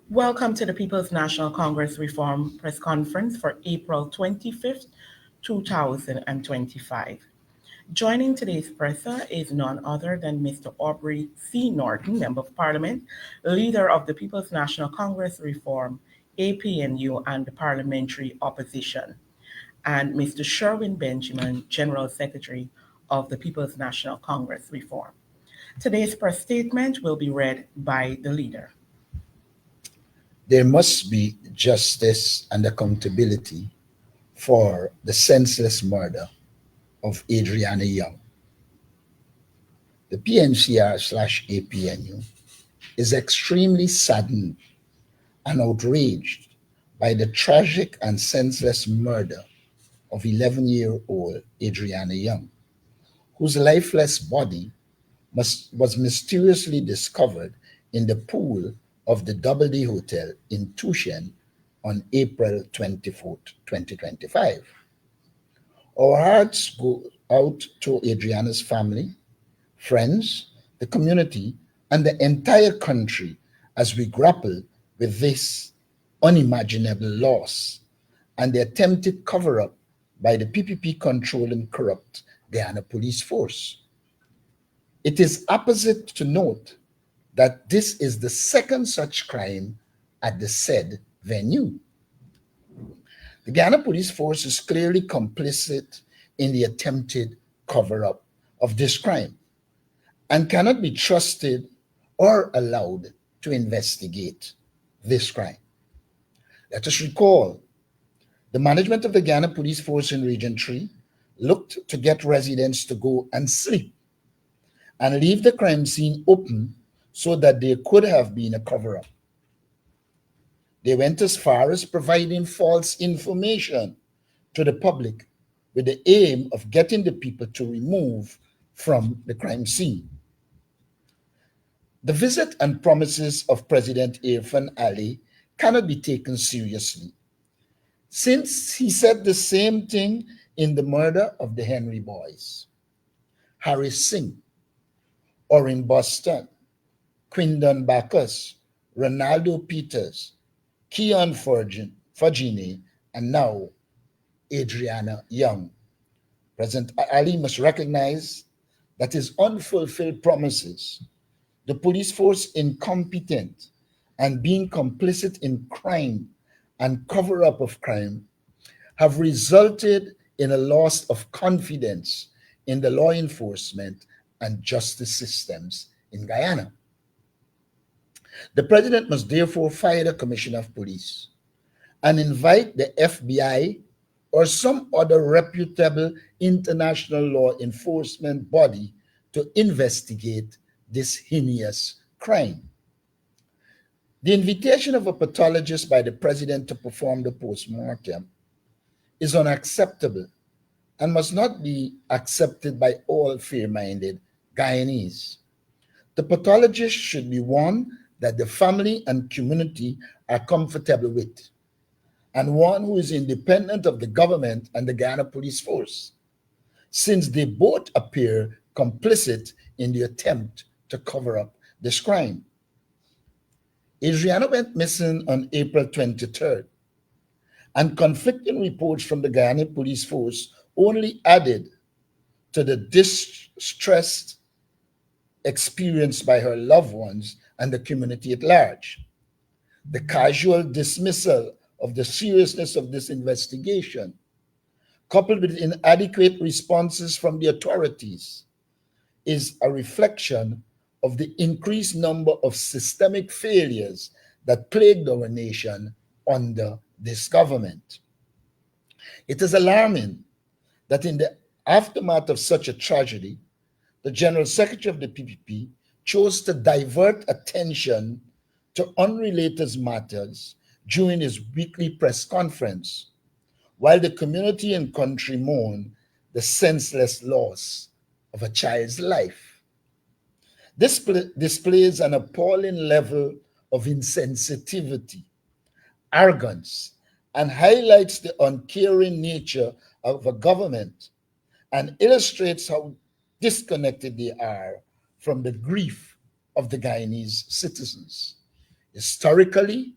Welcome to the People's National Congress Reform Press Conference for April 25th, 2025. Joining today's presser is none other than Mr. Aubrey C. Norton, Member of Parliament, leader of the People's National Congress Reform, APNU, and the Parliamentary Opposition, and Mr. Sherwin Benjamin, General Secretary of the People's National Congress Reform. Today's press statement will be read by the leader. There must be justice and accountability for the senseless murder of Adriana Young. The PNCR/APNU is extremely saddened and outraged by the tragic and senseless murder of 11-year-old Adriana Young, whose lifeless body was mysteriously discovered in the pool of the Doubleday Hotel in Tucson on April 24, 2025. Our hearts go out to Adriana's family, friends, the community, and the entire country as we grapple with this unimaginable loss and the attempted cover-up by the PPP-controlled and corrupt Guyana police force. It is apposite to note that this is the second such crime at the said venue. The Guyana police force is clearly complicit in the attempted cover-up of this crime and cannot be trusted or allowed to investigate this crime. Let us recall the management of the Guyana police force in Region 3 looked to get residents to go and sleep and leave the crime scene open so that there could have been a cover-up. They went as far as providing false information to the public with the aim of getting the people to remove from the crime scene. The visit and promises of President Irfan Ali cannot be taken seriously, since he said the same thing in the murder of the Henry boys, Harry Singh, or in Boston, Quindon Bacchus, Ronaldo Peters, Keon Fagini, and now Adriana Young. President Ali must recognize that his unfulfilled promises, the police force incompetent and being complicit in crime and cover-up of crime, have resulted in a loss of confidence in the law enforcement and justice systems in Guyana. The president must therefore fire the commissioner of police and invite the FBI or some other reputable international law enforcement body to investigate this heinous crime. The invitation of a pathologist by the president to perform the post-mortem is unacceptable and must not be accepted by all fair-minded Guyanese. The pathologist should be one that the family and community are comfortable with, and one who is independent of the government and the Guyana police force, since they both appear complicit in the attempt to cover up this crime. Adriana went missing on April 23rd, and conflicting reports from the Guyana police force only added to the distress experienced by her loved ones and the community at large. The casual dismissal of the seriousness of this investigation, coupled with inadequate responses from the authorities, is a reflection of the increased number of systemic failures that plagued our nation under this government. It is alarming that in the aftermath of such a tragedy, the General Secretary of the PPP chose to divert attention to unrelated matters during his weekly press conference, while the community and country mourn the senseless loss of a child's life. This displays an appalling level of insensitivity, arrogance, and highlights the uncaring nature of a government and illustrates how disconnected they are from the grief of the Guyanese citizens. Historically,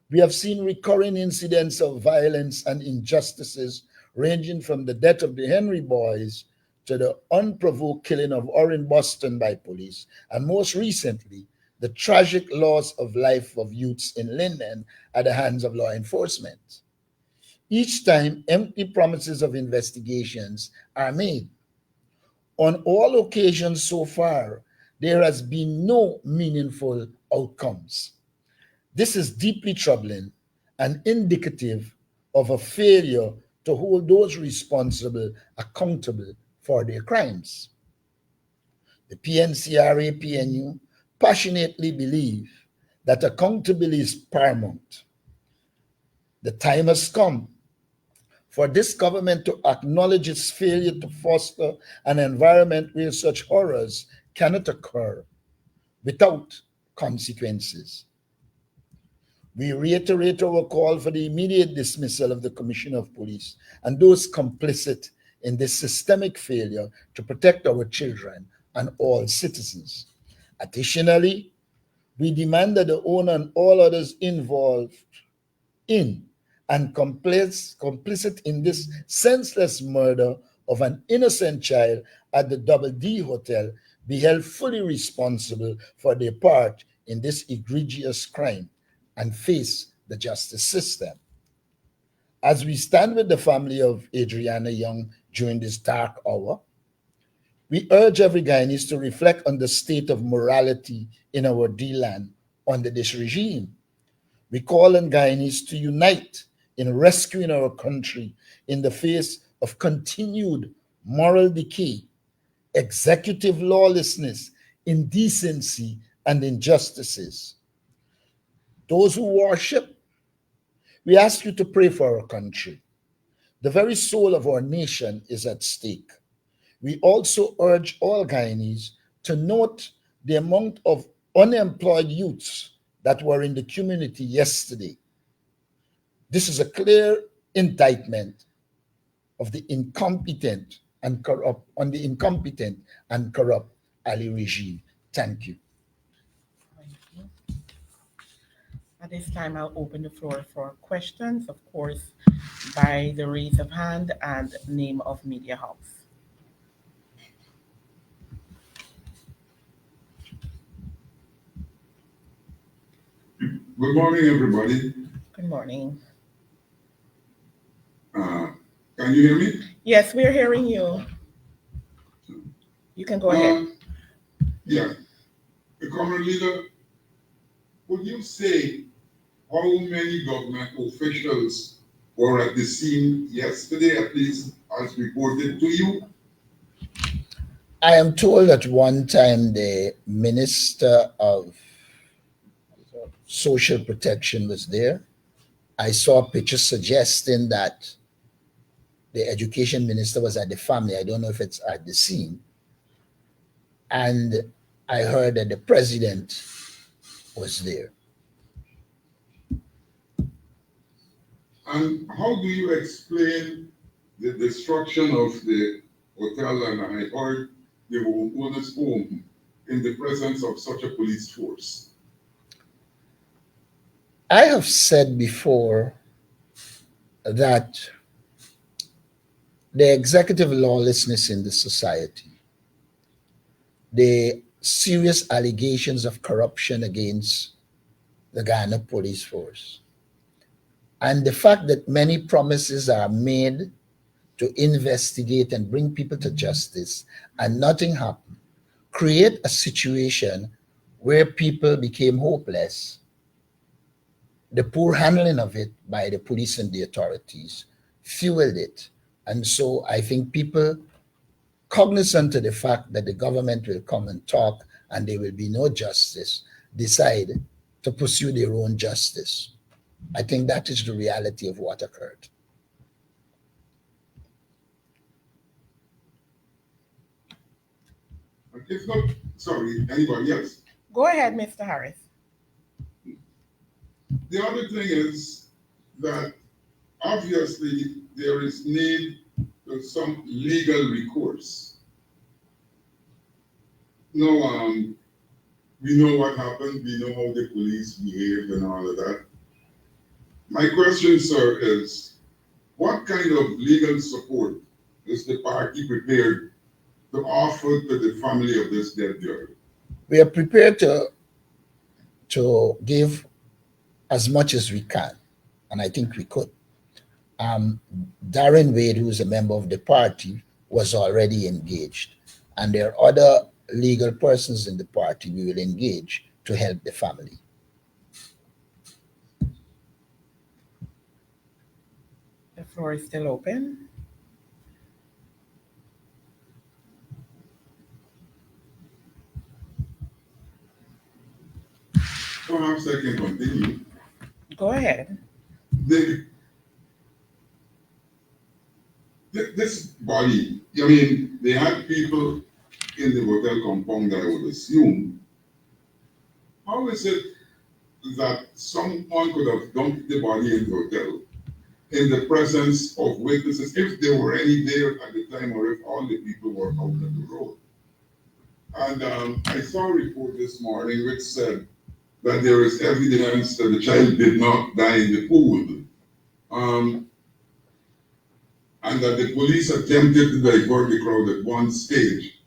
we have seen recurring incidents of violence and injustices ranging from the death of the Henry boys to the unprovoked killing of Orrin Boston by police, and most recently, the tragic loss of life of youths in Linden at the hands of law enforcement. Each time, empty promises of investigations are made. On all occasions so far, there has been no meaningful outcomes. This is deeply troubling and indicative of a failure to hold those responsible accountable for their crimes. The PNCRA PNU passionately believe that accountability is paramount. The time has come for this government to acknowledge its failure to foster an environment where such horrors cannot occur without consequences. We reiterate our call for the immediate dismissal of the Commissioner of Police and those complicit in this systemic failure to protect our children and all citizens. Additionally, we demand that the owner and all others involved in and complicit in this senseless murder of an innocent child at the Double D Hotel be held fully responsible for their part in this egregious crime and face the justice system. As we stand with the family of Adriana Young during this dark hour, we urge every Guyanese to reflect on the state of morality in our D-land under this regime. We call on Guyanese to unite in rescuing our country in the face of continued moral decay, executive lawlessness, indecency, and injustices. Those who worship, we ask you to pray for our country. The very soul of our nation is at stake. We also urge all Guyanese to note the amount of unemployed youths that were in the community yesterday. This is a clear indictment of the incompetent and corrupt on the incompetent and corrupt Ali regime. Thank you. Thank you. At this time, I'll open the floor for questions, of course, by the raise of hand and name of media house. Good morning, everybody. Good morning. Uh, can you hear me? Yes, we're hearing you. You can go ahead. Yeah. The common leader, would you say how many government officials were at the scene yesterday, at least as reported to you? I am told at one time the Minister of Social Protection was there. I saw pictures suggesting that the education minister was at the family. I don't know if it's at the scene. And I heard that the president was there. And how do you explain the destruction of the hotel and I heard the owner's home in the presence of such a police force? I have said before that the executive lawlessness in the society, the serious allegations of corruption against the Guyana police force, and the fact that many promises are made to investigate and bring people to justice and nothing happened, create a situation where people became hopeless. The poor handling of it by the police and the authorities fueled it. And so I think people, cognizant of the fact that the government will come and talk and there will be no justice, decide to pursue their own justice. I think that is the reality of what occurred. It's not, sorry, anybody else? Go ahead, Mr. Harris. The other thing is that obviously there is need for some legal recourse. Now, We know what happened. We know how the police behaved and all of that. My question, sir, is what kind of legal support is the party prepared to offer to the family of this dead girl? We are prepared to give as much as we can, and I think we could. Um, Darren Wade, who is a member of the party, was already engaged, and there are other legal persons in the party we will engage to help the family. The floor is still open. Perhaps I can continue. Go ahead. The, this body, I mean, they had people in the hotel compound, I would assume. How is it that someone could have dumped the body in the hotel in the presence of witnesses, if there were any there at the time, or if all the people were out on the road? And I saw a report this morning which said that there is evidence that the child did not die in the pool, um, and that the police attempted to divert the crowd at one stage.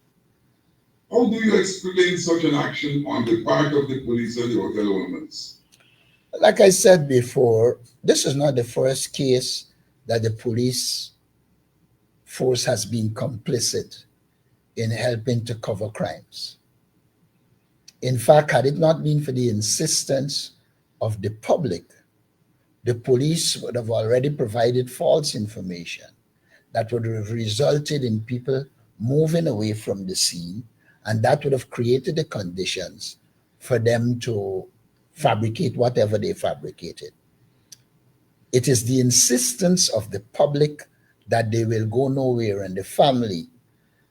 How do you explain such an action on the part of the police and the hotel owners? Like I said before, this is not the first case that the police force has been complicit in helping to cover crimes. In fact, had it not been for the insistence of the public, the police would have already provided false information that would have resulted in people moving away from the scene, and that would have created the conditions for them to fabricate whatever they fabricated. It is the insistence of the public that they will go nowhere and the family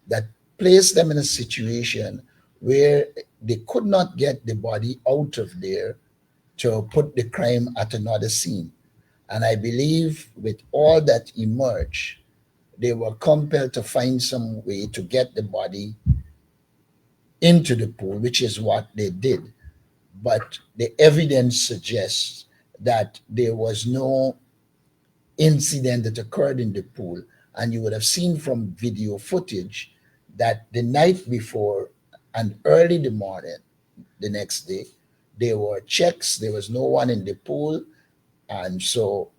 that placed them in a situation where they could not get the body out of there to put the crime at another scene. And I believe with all that emerged, they were compelled to find some way to get the body into the pool, which is what they did. But the evidence suggests that there was no incident that occurred in the pool. And you would have seen from video footage that the night before and early the morning, the next day, there were checks, there was no one in the pool. And so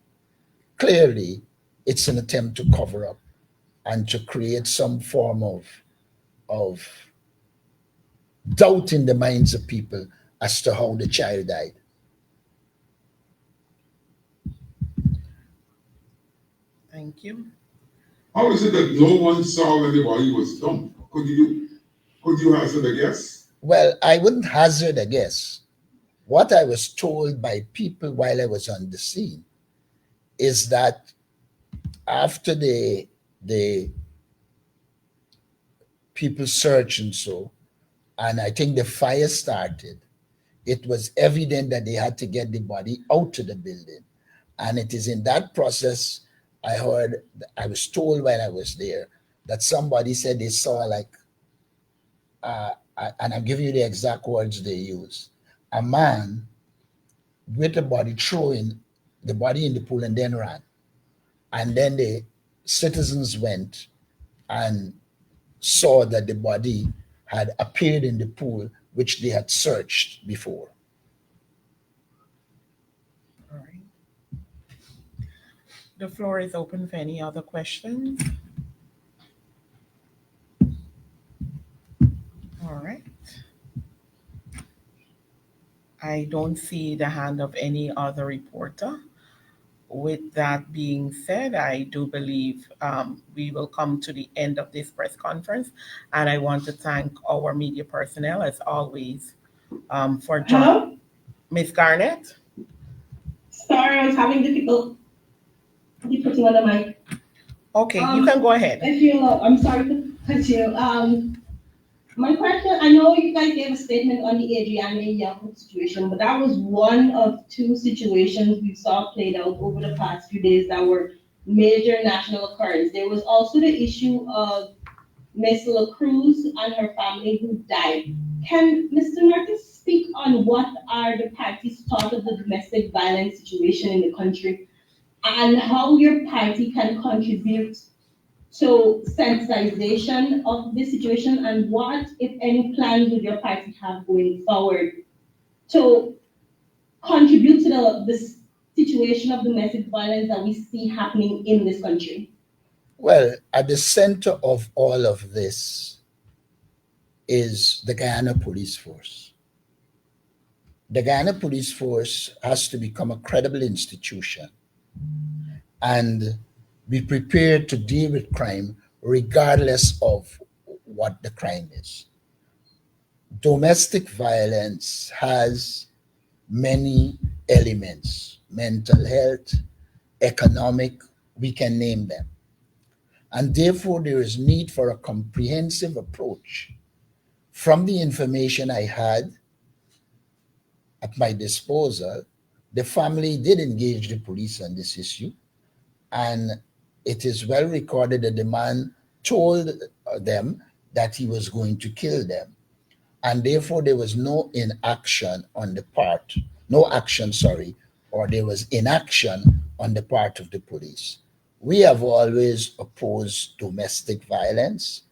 clearly, it's an attempt to cover up and to create some form of doubt in the minds of people as to how the child died. Thank you. How is it that no one saw when the body was dumped? Could you hazard a guess? Well, I wouldn't hazard a guess. What I was told by people while I was on the scene is that after the people searched and so, and I think the fire started, it was evident that they had to get the body out of the building. And it is in that process I was told when I was there that somebody said they saw like, and I'm giving you the exact words they used, a man with the body throwing the body in the pool and then ran. And then the citizens went and saw that the body had appeared in the pool, which they had searched before. All right. The floor is open for any other questions. All right. I don't see the hand of any other reporter. With that being said, I do believe we will come to the end of this press conference, and I want to thank our media personnel, as always, for joining. Hello? Ms. Garnett? Sorry, I was having difficulty putting on the mic. Okay, you can go ahead. If you, I'm sorry to cut you. My question, I know you guys gave a statement on the Adriana Young situation, but that was one of two situations we saw played out over the past few days that were major national occurrence. There was also the issue of Miss La Cruz and her family who died. Can Mr. Marcus speak on what are the party's thoughts of the domestic violence situation in the country and how your party can contribute to sensitization of this situation, and what, if any, plans would your party have going forward to contribute to the situation of domestic violence that we see happening in this country? Well, at the center of all of this is the Guyana Police Force. The Guyana Police Force has to become a credible institution and be prepared to deal with crime regardless of what the crime is. Domestic violence has many elements: mental health, economic, we can name them. And therefore, there is need for a comprehensive approach. From the information I had at my disposal, the family did engage the police on this issue, and it is well recorded that the man told them that he was going to kill them. And therefore, there was no inaction on the part, no action, sorry, or there was inaction on the part of the police. We have always opposed domestic violence.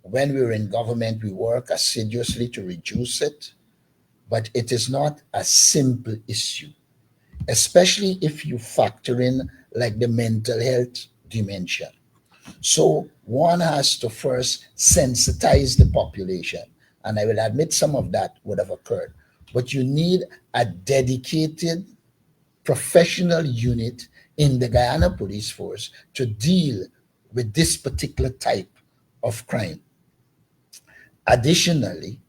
When we were in government, we work assiduously to reduce it, but it is not a simple issue, especially if you factor in like the mental health dimension. So one has to first sensitize the population, and I will admit some of that would have occurred, but you need a dedicated professional unit in the Guyana Police Force to deal with this particular type of crime. Additionally,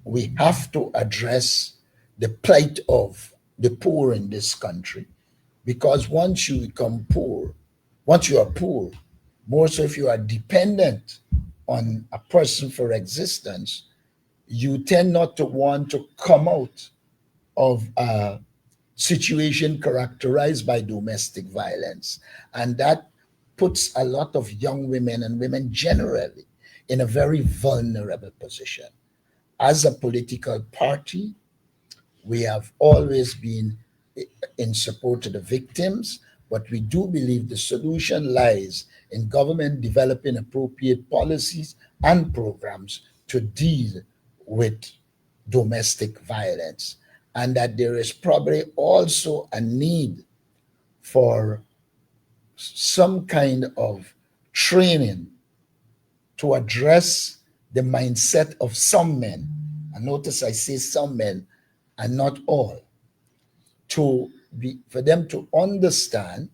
we have to address the plight of the poor in this country, because once you become poor, once you are poor, more so if you are dependent on a person for existence, you tend not to want to come out of a situation characterized by domestic violence. And that puts a lot of young women and women generally in a very vulnerable position. As a political party, we have always been in support of the victims, but we do believe the solution lies in government developing appropriate policies and programs to deal with domestic violence, and that there is probably also a need for some kind of training to address the mindset of some men. And notice I say some men and not all, to be for them to understand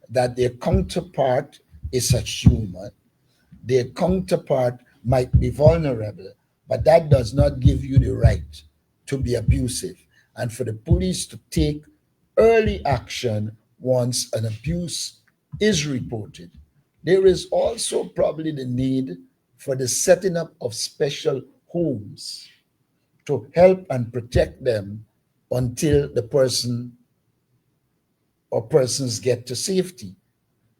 that their counterpart is a human, their counterpart might be vulnerable, but that does not give you the right to be abusive. And for the police to take early action once an abuse is reported. There is also probably the need for the setting up of special homes to help and protect them until the person or persons get to safety.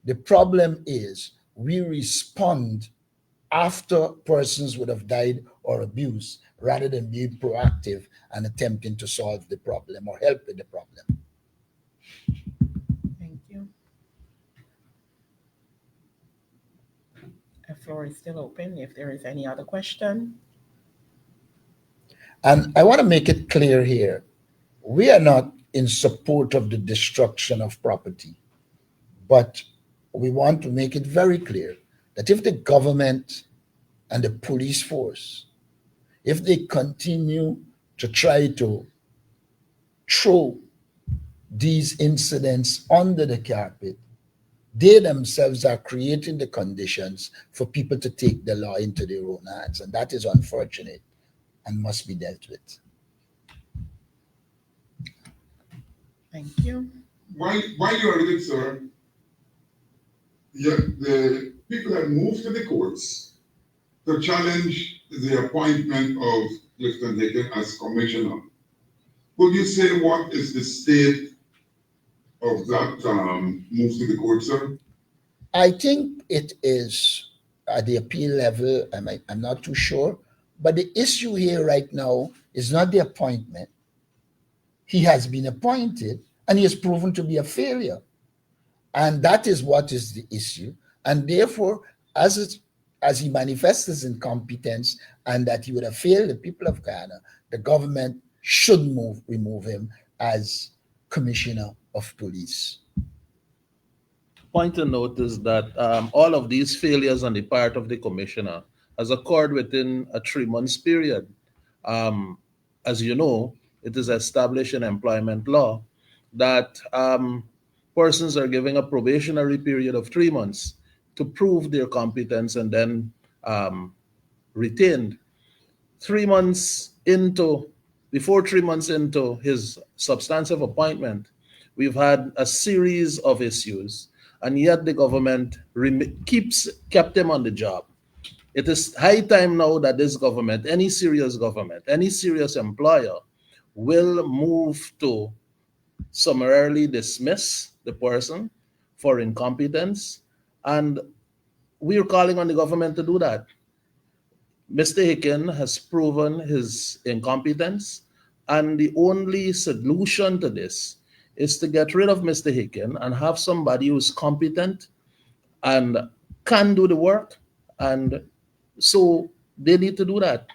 The problem is we respond after persons would have died or abused rather than being proactive and attempting to solve the problem or help with the problem. Thank you. The floor is still open if there is any other question. And I want to make it clear here, we are not in support of the destruction of property, but we want to make it very clear that if the government and the police force, if they continue to try to throw these incidents under the carpet, they themselves are creating the conditions for people to take the law into their own hands. And that is unfortunate and must be dealt with. Thank you. While you're at it, sir, yeah, the people have moved to the courts to challenge the appointment of Clifton Hicken as commissioner. Would you say what is the state of that move to the court, sir? I think it is at the appeal level. I'm not too sure, But the issue here right now is not the appointment. He has been appointed and he has proven to be a failure. And that is what is the issue. And therefore, as he manifests his incompetence and that he would have failed the people of Guyana, the government should remove him as commissioner of police. Point to note is that all of these failures on the part of the commissioner has occurred within a 3 months period. Um, as you know, it is established in employment law that persons are given a probationary period of 3 months to prove their competence and then um, retained. 3 months into, before 3 months into his substantive appointment, we've had a series of issues, and yet the government kept him on the job. It is high time now that this government, any serious government, any serious employer, will move to summarily dismiss the person for incompetence, and we're calling on the government to do that. Mr. Hicken has proven his incompetence, and the only solution to this is to get rid of Mr. Hicken and have somebody who's competent and can do the work. And so they need to do that.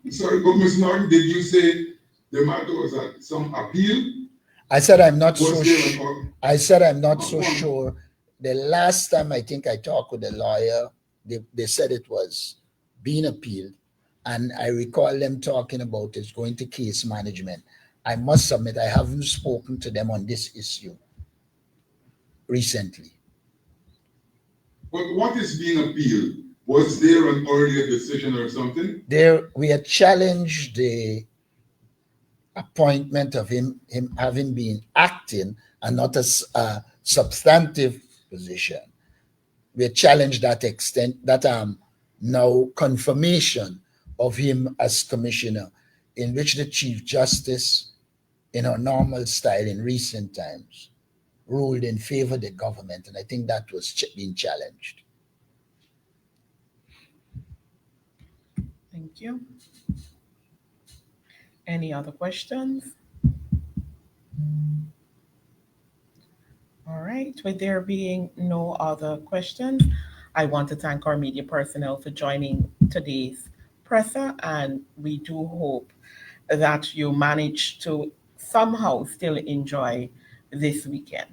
Sorry, but Ms. Norton, did you say the matter was at some appeal? I said I'm not so Was there sure. I said I'm not so sure. The last time I think I talked with a lawyer, they said it was being appealed. And I recall them talking about it's going to case management. I must submit, I haven't spoken to them on this issue recently. But what is being appealed? Was there an earlier decision or something? We had challenged the appointment of him having been acting and not a substantive position. We had challenged that extent, that now confirmation of him as commissioner, in which the Chief Justice, in her normal style in recent times, ruled in favor of the government, and I think that was being challenged. Thank you. Any other questions? All right, with there being no other questions, I want to thank our media personnel for joining today's presser, and we do hope that you manage to somehow still enjoy this weekend.